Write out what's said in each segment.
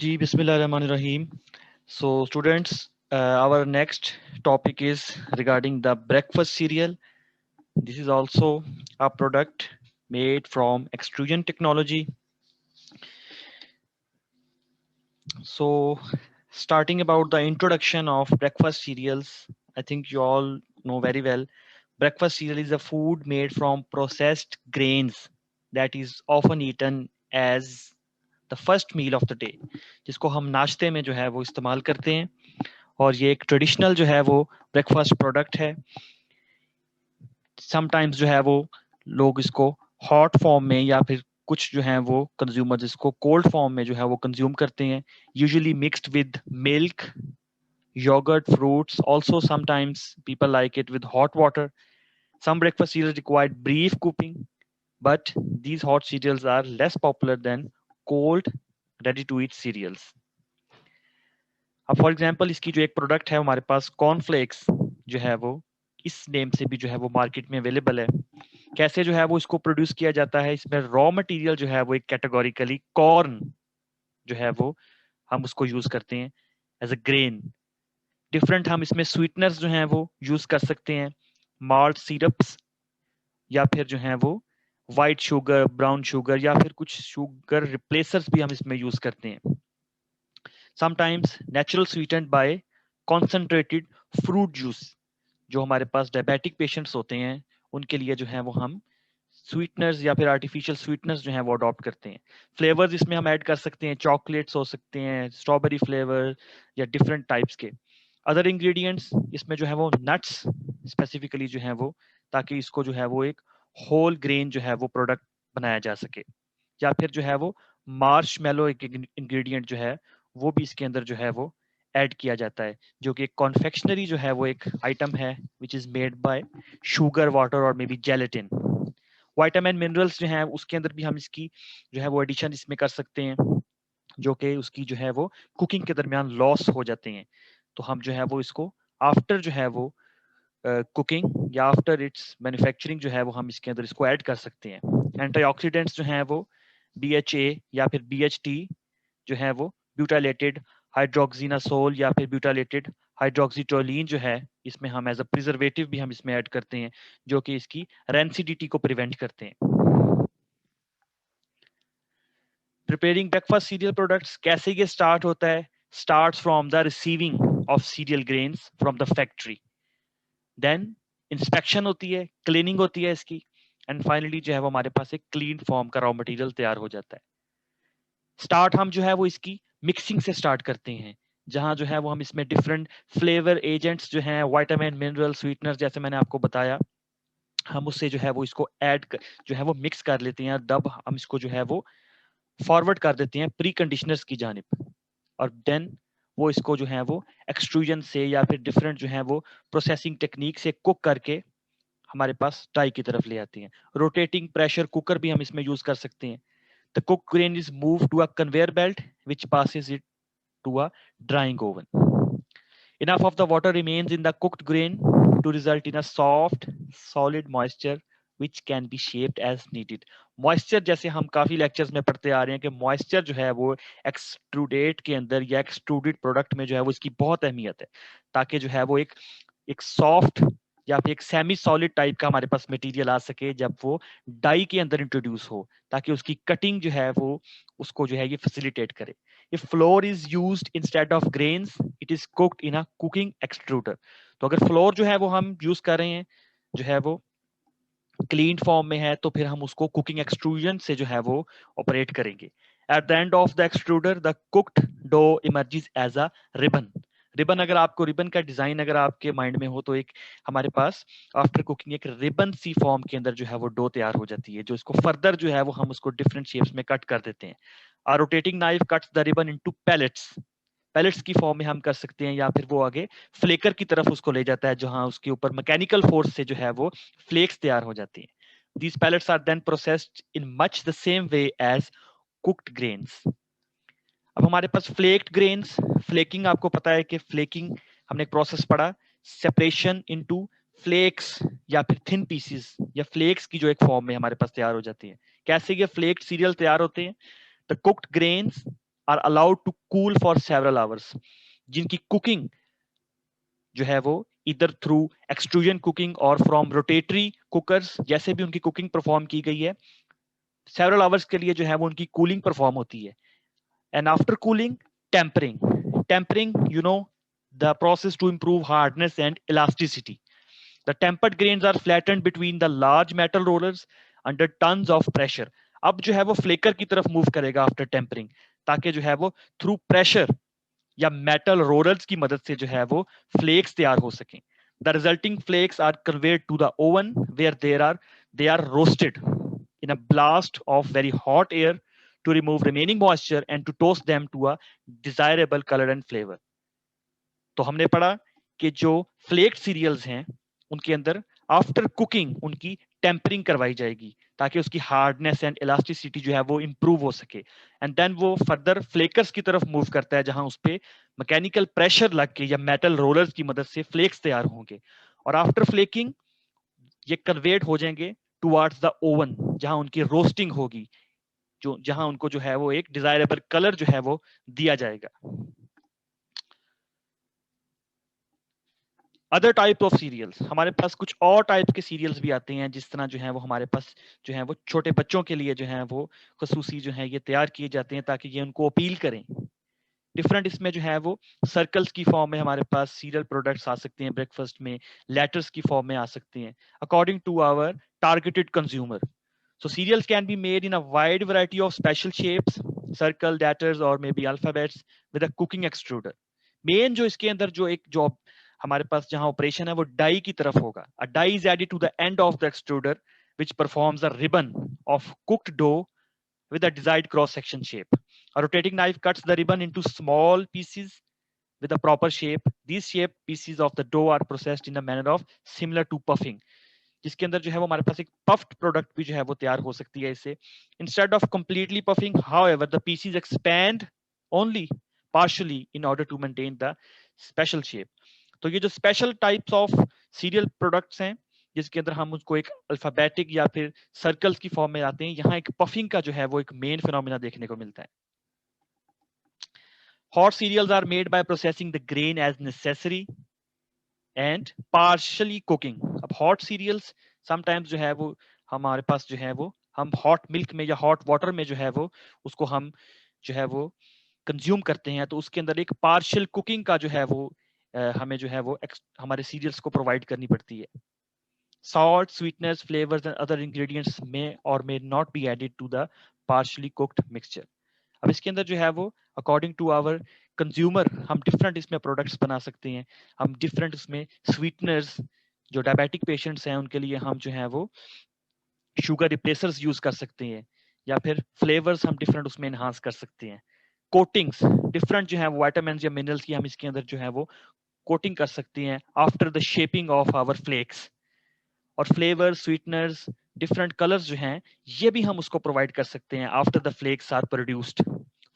Ji, Bismillahirrahmanirrahim. So, students, our next topic is regarding the breakfast cereal. This is also a product made from extrusion technology. So, starting about the introduction of breakfast cereals, I think you all know very well. Breakfast cereal is a food made from processed grains that is often eaten as the first meal of the day, जिसको हम नाश्ते में जो है वो इस्तेमाल करते हैं। और ये एक ट्रेडिशनल जो है वो ब्रेकफास्ट प्रोडक्ट है। समटाइम्स जो है वो लोग इसको हॉट फॉर्म में या फिर कुछ जो है वो कंज्यूमर इसको कोल्ड फॉर्म में जो है वो कंज्यूम करते हैं, usually mixed with milk, yogurt, fruits. Also, sometimes people like it with hot water. Some breakfast cereals require brief cooking, but these hot cereals are less popular than cold, ready-to-eat cereals. अब for example इसकी जो एक product है हमारे पास cornflakes जो है वो इस नेम से भी जो है वो मार्केट में अवेलेबल है। कैसे जो है वो इसको प्रोड्यूस किया जाता है, इसमें रॉ मटेरियल जो है वो एक कैटेगोरिकली कॉर्न जो है वो हम उसको यूज करते हैं एज अ ग्रेन। डिफरेंट हम इसमें स्वीटनर्स जो हैं वो यूज कर सकते हैं, माल्ट सिरप्स या फिर जो है वो वाइट शुगर, ब्राउन शुगर या फिर कुछ शुगर रिप्लेसर्स भी हम इसमें यूज करते हैं। Sometimes natural sweetened by concentrated fruit juice. जो हमारे पास डायबिटिक पेशेंट्स होते हैं उनके लिए जो है वो हम स्वीटनर्स या फिर आर्टिफिशियल स्वीटनर्स जो है वो अडॉप्ट करते हैं। फ्लेवर्स इसमें हम ऐड कर सकते हैं, चॉकलेट्स हो सकते हैं, स्ट्रॉबेरी फ्लेवर या डिफरेंट टाइप्स के। अदर इंग्रेडिएंट्स इसमें जो है वो नट्स स्पेसिफिकली जो है वो, ताकि इसको जो है वो एक होल ग्रेन जो है वो प्रोडक्ट बनाया जा सके। या फिर जो है वो मार्शमेलो एक इंग्रेडिएंट जो है वो भी इसके अंदर जो है वो ऐड किया जाता है, जो कि कॉन्फेक्शनरी जो है वो एक आइटम है which is made by sugar, water और may be gelatin. Vitamin minerals जो है उसके अंदर भी हम इसकी जो है वो एडिशन इसमें कर सकते हैं, जो कि उसकी जो है वो कुकिंग के दरमियान लॉस हो जाते हैं। तो हम जो है वो इसको आफ्टर जो है वो कुकिंग या आफ्टर इट्स मैन्युफैक्चरिंग जो है वो हम इसके अंदर इसको ऐड कर सकते हैं। एंटीऑक्सीडेंट्स जो हैं वो BHA या फिर BHT जो है वो ब्यूटाइलेटेड हाइड्रोक्सिनासोल या फिर ब्यूटाइलेटेड हाइड्रोक्सीटोलिन जो है, इसमें हम एज अ प्रिजर्वेटिव भी हम इसमें ऐड करते हैं, जो कि इसकी रेंसिडिटी को प्रिवेंट करते हैं। प्रिपेयरिंग ब्रेकफास्ट सीरियल प्रोडक्ट्स कैसे ये स्टार्ट होता है? Starts from the receiving of cereal grains from the factory, then inspection होती है, क्लीनिंग होती है इसकी, एंड फाइनली जो है वो हमारे पास एक क्लीन फॉर्म का रॉ मटेरियल तैयार हो जाता है। स्टार्ट हम जो है वो इसकी मिक्सिंग से स्टार्ट करते हैं, जहां जो है वो हम इसमें डिफरेंट फ्लेवर एजेंट्स जो हैं, विटामिन मिनरल स्वीटनर जैसे मैंने आपको बताया, हम उससे जो है वो इसको जो है वो मिक्स कर लेते हैं। तब हम इसको जो है वो फॉरवर्ड कर देते हैं प्री कंडीशनर्स की जानिब, और देन वो इसको जो है वो एक्सट्रूजन से या फिर डिफरेंट जो है वो प्रोसेसिंग टेक्निक से कुक करके हमारे पास डाई की तरफ ले आती हैं। रोटेटिंग प्रेशर कुकर भी हम इसमें यूज कर सकते हैं। The cook grain is move to a conveyor belt which passes it to a drying oven. Enough of the water remains in the cooked grain to result in a soft, solid moisture which can be shaped as needed. Moisture जैसे हम काफी lectures में पढ़ते आ रहे हैं कि moisture जो है वो एक्सट्रूडेट के अंदर या एक्सट्रूडेड प्रोडक्ट में जो है वो इसकी बहुत अहमियत है, ताकि जो है वो एक सॉफ्ट या फिर एक सेमी सॉलिड टाइप का हमारे पास मटेरियल आ सके जब वो डाई के अंदर इंट्रोड्यूस हो, ताकि उसकी कटिंग जो है वो उसको जो है ये फैसिलिटेट करे। If flour is used instead of grains, it is cooked in a cooking extruder. तो अगर फ्लोर जो है वो हम यूज कर रहे हैं, जो है वो क्लीन फॉर्म में है, तो फिर हम उसको कुकिंग एक्सट्रूजन से जो है वो ऑपरेट करेंगे। At the end of the extruder the cooked dough emerges as a ribbon. Ribbon, अगर आपको रिबन का डिजाइन अगर आपके माइंड में हो, तो एक हमारे पास आफ्टर कुकिंग एक रिबन सी फॉर्म के अंदर जो है वो डो तैयार हो जाती है, जो इसको फर्दर जो है वो हम उसको डिफरेंट शेप्स में कट कर देते हैं। A rotating knife cuts the ribbon into pellets. Pellets की फॉर्म में हम कर सकते हैं, या फिर वो आगे फ्लेकर की तरफ उसको ले जाता है, जहां उसके ऊपर मैकेनिकल फोर्स से जो है वो फ्लेक्स तैयार हो जाती हैं। These pellets are then processed in much the same way as cooked grains. अब हमारे पास फ्लेक्ड ग्रेन्स, फ्लेकिंग आपको पता है कि फ्लेकिंग हमने एक प्रोसेस पढ़ा, सेपरेशन इनटू फ्लेक्स या फिर थिन पीसेस या फ्लेक्स की जो एक फॉर्म में हमारे पास तैयार हो जाती है। कैसे ये फ्लेक्ड सीरियल तैयार होते हैं? The cooked grains are allowed to cool for several hours, जिनकी कुकिंग जो है वो इधर थ्रू एक्सट्रूजन कुकिंग और फ्रॉम रोटेटरी कुकर्स, जैसे भी उनकी कुकिंग परफॉर्म की गई है, सेवरल आवर्स के लिए जो है वो उनकी कूलिंग परफॉर्म होती है. And after cooling, tempering, you know, the process to improve hardness and elasticity. The tempered grains are flattened between the large metal rollers under tons of pressure. अब जो है वो फ्लेकर की तरफ मूव करेगा after tampering, ताकि जो है वो थ्रू प्रेशर या मेटल रोलर्स की मदद से जो है वो फ्लेक्स तैयार हो सकें. The resulting flakes are conveyed to the oven where they are roasted in a blast of very hot air to remove remaining moisture and to toast them to a desirable color and flavor. तो हमने पढ़ा कि जो फ्लेक्ड serials हैं उनके अंदर after cooking उनकी tampering करवाई जाएगी ताकि उसकी हार्डनेस एंड इलास्टिसिटी जो है वो इंप्रूव हो सके. एंड देन वो फर्दर फ्लेकर्स की तरफ मूव करता है जहां उस पे मैकेनिकल प्रेशर लग के या मेटल रोलर्स की मदद से फ्लेक्स तैयार होंगे. और आफ्टर फ्लेकिंग ये कन्वेट हो जाएंगे टुवर्ड्स द ओवन जहां उनकी रोस्टिंग होगी, जो जहां उनको जो है वो एक डिजायरेबल कलर जो है वो दिया जाएगा. अदर टाइप ऑफ सीरियल्स, हमारे पास कुछ और टाइप के सीरियल्स भी आते हैं, जिस तरह जो है वो हमारे पास जो है वो छोटे बच्चों के लिए जो है वो खसूसी जो है ये तैयार किए जाते हैं ताकि ये उनको अपील करें. डिफरेंट इसमें जो है वो सर्कल्स की फॉर्म में हमारे पास सीरियल प्रोडक्ट्स आ सकते हैं ब्रेकफास्ट में, लेटर्स की फॉर्म में आ सकते हैं according to our targeted consumer. So cereals can be made in a wide variety of special shapes, circle, letters or maybe alphabets with a cooking extruder. Main जो इसके अंदर जो एक जॉब हमारे पास जहां ऑपरेशन है वो डाई की तरफ होगा. A die is added to the end of the extruder which performs a ribbon of cooked dough with a desired cross section shape. A rotating knife cuts the ribbon into small pieces with a proper shape. These shaped pieces of the dough are processed in a manner of similar to puffing, जिसके अंदर जो है वो हमारे पास एक puffed product भी जो है वो तैयार हो सकती है इससे. Instead of completely puffing, however, the pieces expand only partially in order to maintain the special shape. तो ये जो special types of cereal products हैं जिसके अंदर हम उसको एक अल्फाबेटिक या फिर सर्कल्स की फॉर्म में आते हैं, यहाँ एक पफिंग का जो है वो एक मेन फिनोमिना देखने को मिलता है. Hot cereals are made by processing the grain as necessary and partially cooking. अब हॉट सीरियल्स समटाइम्स जो है वो हमारे पास जो है वो हम हॉट मिल्क में या हॉट वाटर में जो है वो उसको हम जो है वो कंज्यूम करते हैं, तो उसके अंदर एक पार्शियल कुकिंग का जो है वो हमें जो है वो हमारे सीरियल्स को प्रोवाइड करनी पड़ती है. Salt, sweeteners, flavors and other ingredients may or may not be added to the partially cooked mixture. अब इसके अंदर जो है वो अकॉर्डिंग टू आवर कंज्यूमर हम डिफरेंट इसमें प्रोडक्ट्स बना सकते हैं. हम डिफरेंट इसमें स्वीटनर्स, जो डायबिटिक पेशेंट्स हैं उनके लिए हम जो है वो शुगर रिप्लेसर्स यूज कर सकते हैं, या फिर फ्लेवर्स हम डिफरेंट उसमें इनहांस कर सकते हैं. कोटिंग्स, डिफरेंट जो है वो विटामिन्स या मिनरल्स की हम इसके अंदर जो है वो कोटिंग कर सकते हैं after the shaping of our flakes. और फ्लेवर्स, स्वीटनर्स, डिफरेंट कलर्स जो हैं ये भी हम उसको प्रोवाइड कर सकते हैं after the flakes are produced.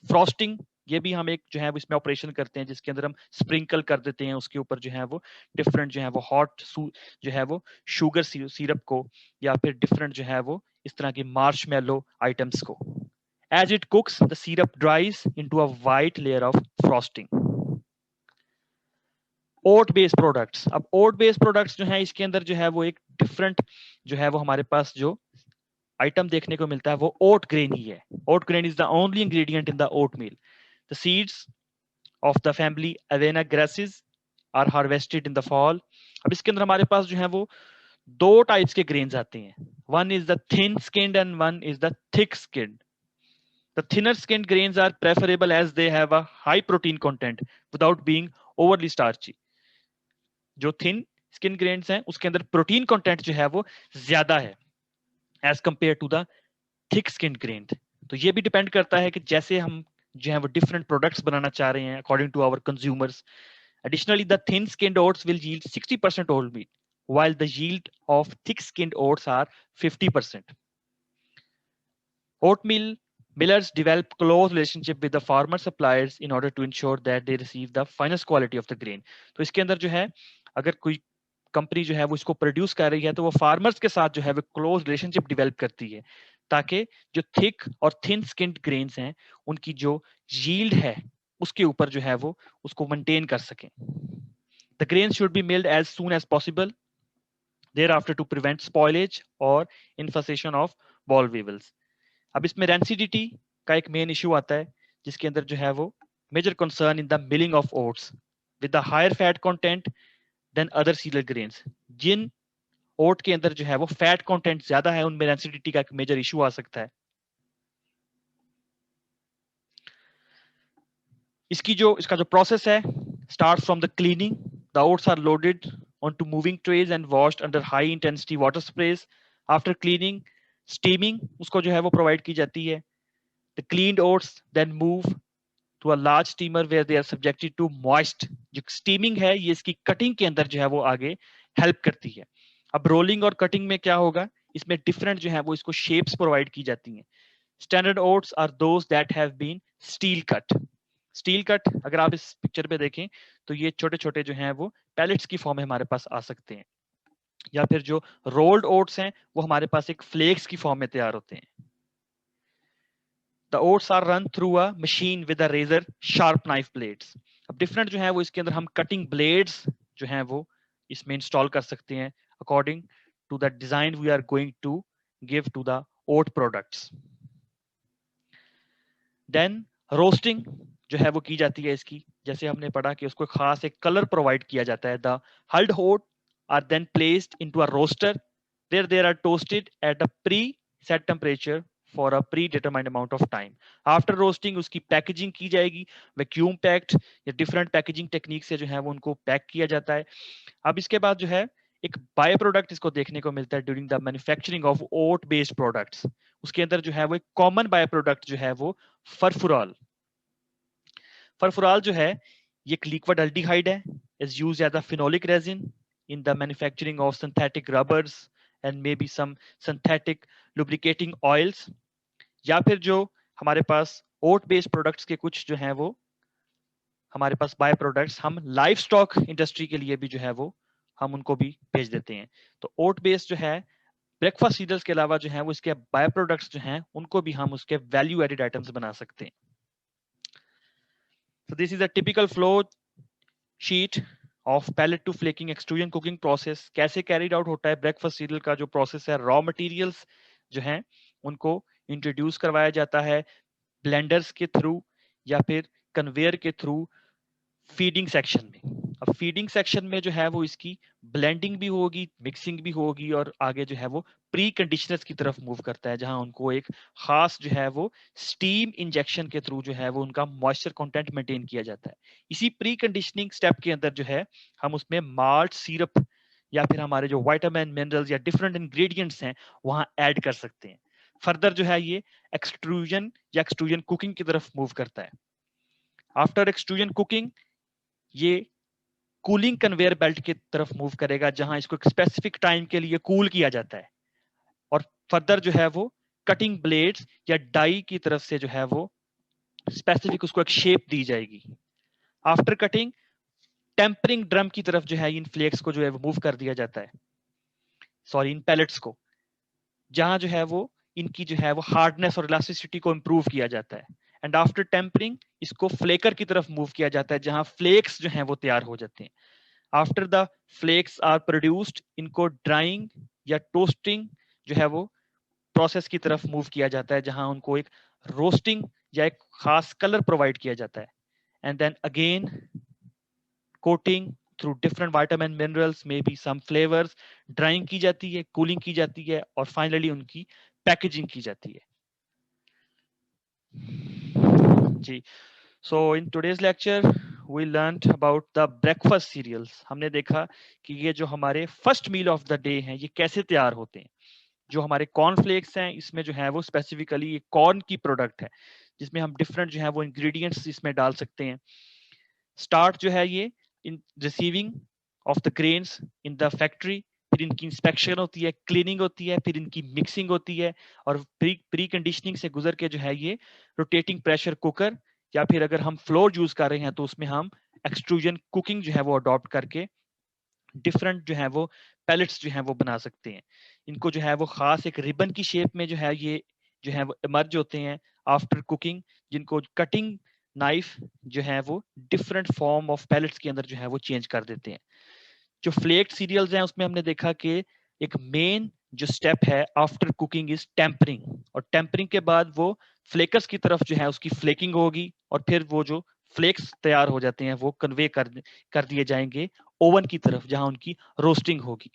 Frosting, ये भी हम एक जो है इसमें ऑपरेशन करते हैं जिसके अंदर हम स्प्रिंकल कर देते हैं उसके ऊपर जो है वो डिफरेंट जो है वो हॉट जो है वो शुगर सिरप को, या फिर डिफरेंट जो है वो इस तरह की मार्शमेलो आइटम्स को. As it cooks the syrup dries into a white layer of frosting. Oat based products, अब ओट बेस्ड प्रोडक्ट्स जो है इसके अंदर जो है वो एक डिफरेंट जो है वो हमारे पास जो आइटम देखने को मिलता है वो ओट ग्रेन ही है. Oat grain is the only ingredient in the oat meal. The seeds of the family Avena grasses are harvested in the fall. अब इसके अंदर हमारे पास जो है वो दो टाइप्स के ग्रेन्स आते हैं. One is the thin skinned and one is the thick skinned. The thinner skinned grains are preferable as they have a high protein content without being overly starchy. जो थिन स्किन ग्रेन्स हैं उसके अंदर protein content जो है वो ज्यादा है as compare to the thick skin grain. तो ये भी डिपेंड करता है कि जैसे हम जो है वो डिफरेंट प्रोडक्ट्स बनाना चाह रहे हैं according to our consumers. Additionally, the thin skinned oats will yield 60% whole wheat, while the yield of thick skinned oats are 50%. Oatmeal millers develop close relationship with the farmer suppliers in order to ensure that they receive the finest quality of the grain. तो इसके अंदर जो है अगर कोई company जो है वो इसको प्रोड्यूस कर रही है तो वो फार्मर्स के साथ जो है वो क्लोज रिलेशनशिप डेवलप करती है ताकि जो थिक और थिन स्किन्ड ग्रेन्स हैं उनकी जो यील्ड है उसके ऊपर जो है वो उसको मेंटेन कर सकें. The grains should be milled as soon as possible thereafter to prevent spoilage or infestation of ball weevils. अब इसमें रेंसिडिटी का एक मेन इशू आता है जिसके अंदर जो है वो major concern in the milling of oats with the higher fat content than other cereal grains. जिन ओट के अंदर जो है वो फैट कंटेंट ज्यादा है उनमें रेंसिडिटी का एक मेजर इशू आ सकता है. इसका जो प्रोसेस है start from the cleaning. The oats are loaded onto moving trays and washed under high intensity water sprays. After cleaning, steaming उसको जो है वो प्रोवाइड की जाती है. The cleaned oats then move to a large steamer where they are subjected to moist. जो steaming है ये इसकी कटिंग के अंदर जो है वो आगे हेल्प करती है. अब रोलिंग और कटिंग में क्या होगा, इसमें डिफरेंट जो है वो इसको शेप्स प्रोवाइड की जाती हैं. Standard oats are those that have been steel cut. Steel cut अगर आप इस पिक्चर पे देखें तो ये छोटे छोटे जो हैं वो पैलेट्स की फॉर्म में हमारे पास आ सकते हैं, या फिर जो रोल्ड ओट्स हैं वो हमारे पास एक फ्लेक्स की फॉर्म में तैयार होते हैं. The oats are run through a machine with a razor sharp knife blades. अब डिफरेंट जो है वो इसके अंदर हम कटिंग ब्लेड्स जो हैं वो इसमें इंस्टॉल कर सकते हैं according to the design we are going to give to the oat products. Then roasting जो है वो की जाती है इसकी, जैसे हमने पढ़ा कि उसको खास एक कलर प्रोवाइड किया जाता है. The hulled oat are then placed into a roaster where they are toasted at a pre set temperature for a pre determined amount of time. After roasting उसकी पैकेजिंग की जाएगी, वैक्यूम पैक्ड या different packaging technique से जो है वो उनको pack किया जाता है. अब इसके बाद जो है एक बाय प्रोडक्ट इसको देखने को मिलता है during the manufacturing of oat based products. उसके अंदर जो है वो एक कॉमन बाय प्रोडक्ट जो है वो फरफुराल. फरफुराल जो है ये एक लिक्विड अल्डिहाइड है, is used as a phenolic resin in the manufacturing of synthetic rubbers and maybe some synthetic lubricating oils. या फिर जो हमारे पास ओट बेस्ड प्रोडक्ट्स के कुछ जो हैं वो हमारे पास बाय प्रोडक्ट्स हम लाइफ स्टॉक इंडस्ट्री के लिए भी जो है वो हम उनको भी भेज देते हैं. तो ओट बेस्ड जो है ब्रेकफास्ट सीरियल्स के अलावा जो है वो इसके बाय प्रोडक्ट्स जो हैं उनको भी हम उसके वैल्यू एडेड आइटम्स बना सकते हैं. So this is a typical flow sheet of pellet to flaking extrusion cooking process. कैसे carried out होता है breakfast cereal का जो process है. raw materials जो हैं उनको introduce करवाया जाता है blenders के through या फिर conveyor के through फीडिंग सेक्शन में. अब फीडिंग सेक्शन में जो है वो इसकी ब्लेंडिंग भी होगी, मिक्सिंग भी होगी और आगे जो है वो प्री कंडीशनर्स की तरफ मूव करता है जहां उनको एक खास जो है वो स्टीम इंजेक्शन के थ्रू जो है वो उनका मॉइस्चर कंटेंट मेंटेन किया जाता है. इसी प्री कंडीशनिंग स्टेप के अंदर जो है हम उसमें माल्ट सिरप या फिर हमारे जो विटामिन मिनरल्स या डिफरेंट इंग्रेडिएंट्स हैं वहां ऐड कर सकते हैं. फर्दर जो है ये एक्सट्रूजन कुकिंग की तरफ मूव करता है. आफ्टर एक्सट्रूजन कुकिंग ये कूलिंग कन्वेयर बेल्ट की तरफ मूव करेगा जहां इसको एक स्पेसिफिक टाइम के लिए कूल किया जाता है और फर्दर जो है वो कटिंग ब्लेड्स या डाई की तरफ से जो है वो स्पेसिफिक उसको एक शेप दी जाएगी. आफ्टर कटिंग टेम्परिंग ड्रम की तरफ जो है इन फ्लेक्स को जो है वो मूव कर दिया जाता है, सॉरी इन पैलेट्स को, जहां जो है वो इनकी जो है वो हार्डनेस और इलास्टिसिटी को इंप्रूव किया जाता है. एंड आफ्टर टेम्परिंग इसको फ्लेकर की तरफ मूव किया जाता है जहां फ्लेक्स जो हैं वो तैयार हो जाते हैं. After the flakes are produced इनको ड्राइंग या टोस्टिंग जो है वो प्रोसेस की तरफ मूव किया जाता है जहां उनको एक रोस्टिंग या एक खास कलर प्रोवाइड किया जाता है. And then again coating through different vitamin minerals may be some flavours, drying की जाती है, कूलिंग की जाती है और फाइनली उनकी पैकेजिंग की जाती है. जी, so in today's lecture we learned about the breakfast cereals. हमने देखा कि ये जो हमारे first meal of the day हैं ये कैसे तैयार होते हैं. जो हमारे कॉर्नफ्लेक्स हैं इसमें जो है वो स्पेसिफिकली ये कॉर्न की प्रोडक्ट है जिसमें हम डिफरेंट जो है वो इंग्रेडिएंट्स इसमें डाल सकते हैं. स्टार्ट जो है ये in receiving of the grains in the factory, फिर इनकी इंस्पेक्शन होती है, क्लीनिंग होती है, फिर इनकी मिक्सिंग होती है और प्री कंडीशनिंग से गुजर के जो है ये रोटेटिंग प्रेशर कुकर या फिर अगर हम फ्लोर यूज कर रहे हैं तो उसमें हम एक्सट्रूजन कुकिंग जो है वो अडॉप्ट करके डिफरेंट जो है वो पैलेट्स जो है वो बना सकते हैं. इनको जो है वो खास एक रिबन की शेप में जो है ये जो है वो इमर्ज होते हैं आफ्टर कुकिंग, जिनको कटिंग नाइफ जो है वो डिफरेंट फॉर्म ऑफ पैलेट्स के अंदर जो है वो चेंज कर देते हैं। जो फ्लेक्ड सीरियल्स हैं उसमें हमने देखा कि एक मेन जो स्टेप है आफ्टर कुकिंग इज टेम्परिंग, और टेम्परिंग के बाद वो फ्लेकर्स की तरफ जो है उसकी फ्लेकिंग होगी, और फिर वो जो फ्लेक्स तैयार हो जाते हैं वो कन्वे कर दिए जाएंगे ओवन की तरफ, जहां उनकी रोस्टिंग होगी।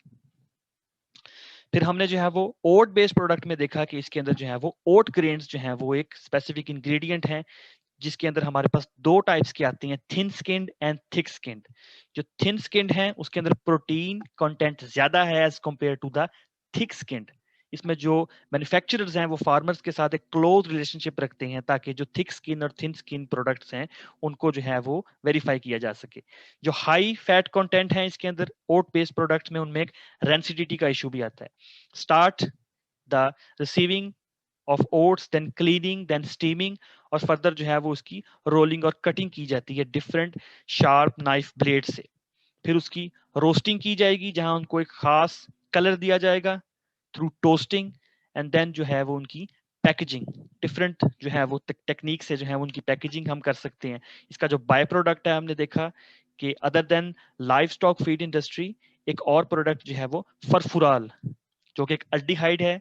फिर हमने जो है वो ओट बेस्ड प्रोडक्ट में देखा कि इसके अंदर जो है वो ओट ग्रेन्स जो है वो एक स्पेसिफिक इंग्रेडिएंट है, जिसके अंदर हमारे पास दो टाइप्स की आती हैं, thin skinned and thick skinned. जो थिन स्किन्ड है उसके अंदर प्रोटीन कंटेंट ज्यादा है as compare to the thick skinned. इसमें जो मैन्युफैक्चरर्स हैं वो फार्मर्स के साथ एक क्लोज रिलेशनशिप रखते हैं ताकि जो थिक स्किन और थिन स्किन प्रोडक्ट्स हैं उनको जो है वो वेरीफाई किया जा सके। जो हाई फैट कंटेंट है इसके अंदर ओट बेस्ड प्रोडक्ट्स में, उनमें एक रेंसिडिटी का इशू भी आता है। Start the receiving of oats, then cleaning, then steaming, और फर्दर जो है वो उसकी रोलिंग और कटिंग की जाती है डिफरेंट शार्प नाइफ ब्लेड से। फिर उसकी रोस्टिंग की जाएगी जहां उनको एक खास कलर दिया जाएगा थ्रू टोस्टिंग, एंड देन जो है वो उनकी पैकेजिंग, डिफरेंट जो है वो टेक्निक से जो है उनकी पैकेजिंग हम कर सकते हैं। इसका जो बाय प्रोडक्ट है हमने देखा कि other than live stock feed industry, एक और प्रोडक्ट जो है वो फरफुराल, जो कि एक अल्डिहाइड है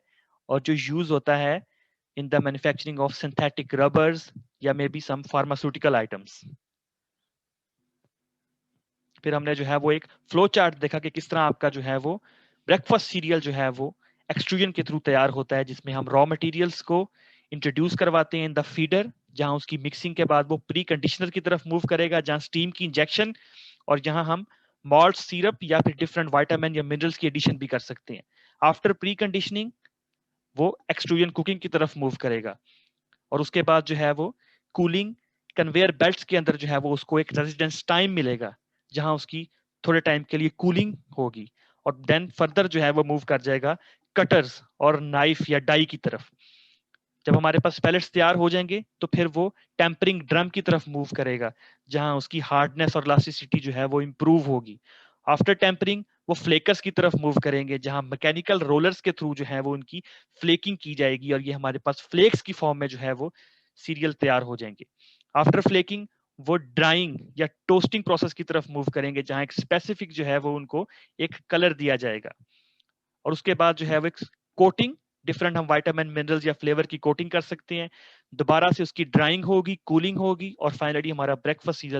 और जो यूज होता है in the manufacturing of synthetic rubbers या may be some pharmaceutical items. फिर हमने जो है वो एक फ्लो चार्ट देखा कि किस तरह आपका जो है वो ब्रेकफास्ट सीरियल जो है वो एक्सट्रूजन के थ्रू तैयार होता है, जिसमें हम रॉ मटेरियल्स को इंट्रोड्यूस करवाते हैं इन द फीडर, जहां उसकी मिक्सिंग के बाद वो प्री कंडीशनर की तरफ मूव करेगा, जहां स्टीम की इंजेक्शन, और जहां हम मॉल्ट सिरप या फिर डिफरेंट विटामिन या मिनरल्स की एडिशन भी कर सकते हैं। आफ्टर प्री कंडीशनिंग वो एक्सट्रूजन कुकिंग की तरफ मूव करेगा, और उसके बाद जो है वो कूलिंग कन्वेयर बेल्ट्स के अंदर जो है वो उसको एक रेजिडेंस टाइम मिलेगा, जहां उसकी थोड़े टाइम के लिए कूलिंग होगी, और देन फर्दर जो है वो मूव कर जाएगा कटर्स और नाइफ या डाई की तरफ। जब हमारे पास पैलेट्स तैयार हो जाएंगे तो फिर वो टेम्परिंग ड्रम की तरफ मूव करेगा, जहां उसकी हार्डनेस और इलास्टिसिटी जो है वो इंप्रूव होगी। आफ्टर टेम्परिंग वो फ्लेकर्स की तरफ मूव करेंगे, जहां मैकेनिकल रोलर्स के थ्रू जो है वो उनकी फ्लेकिंग की जाएगी, और ये हमारे पास फ्लेक्स की फॉर्म में जो है वो सीरियल तैयार हो जाएंगे। आफ्टर फ्लेकिंग वो ड्राइंग या टोस्टिंग प्रोसेस की तरफ मूव करेंगे, जहां एक स्पेसिफिक जो है वो उनको एक कलर दिया जाएगा, और उसके बाद जो है वो एक कोटिंग, डिफरेंट हम विटामिन मिनरल्स या फ्लेवर की कोटिंग कर सकते हैं। दोबारा से उसकी ड्राइंग होगी, कूलिंग होगी, और फाइनली हमारा ब्रेकफास्ट सीरियल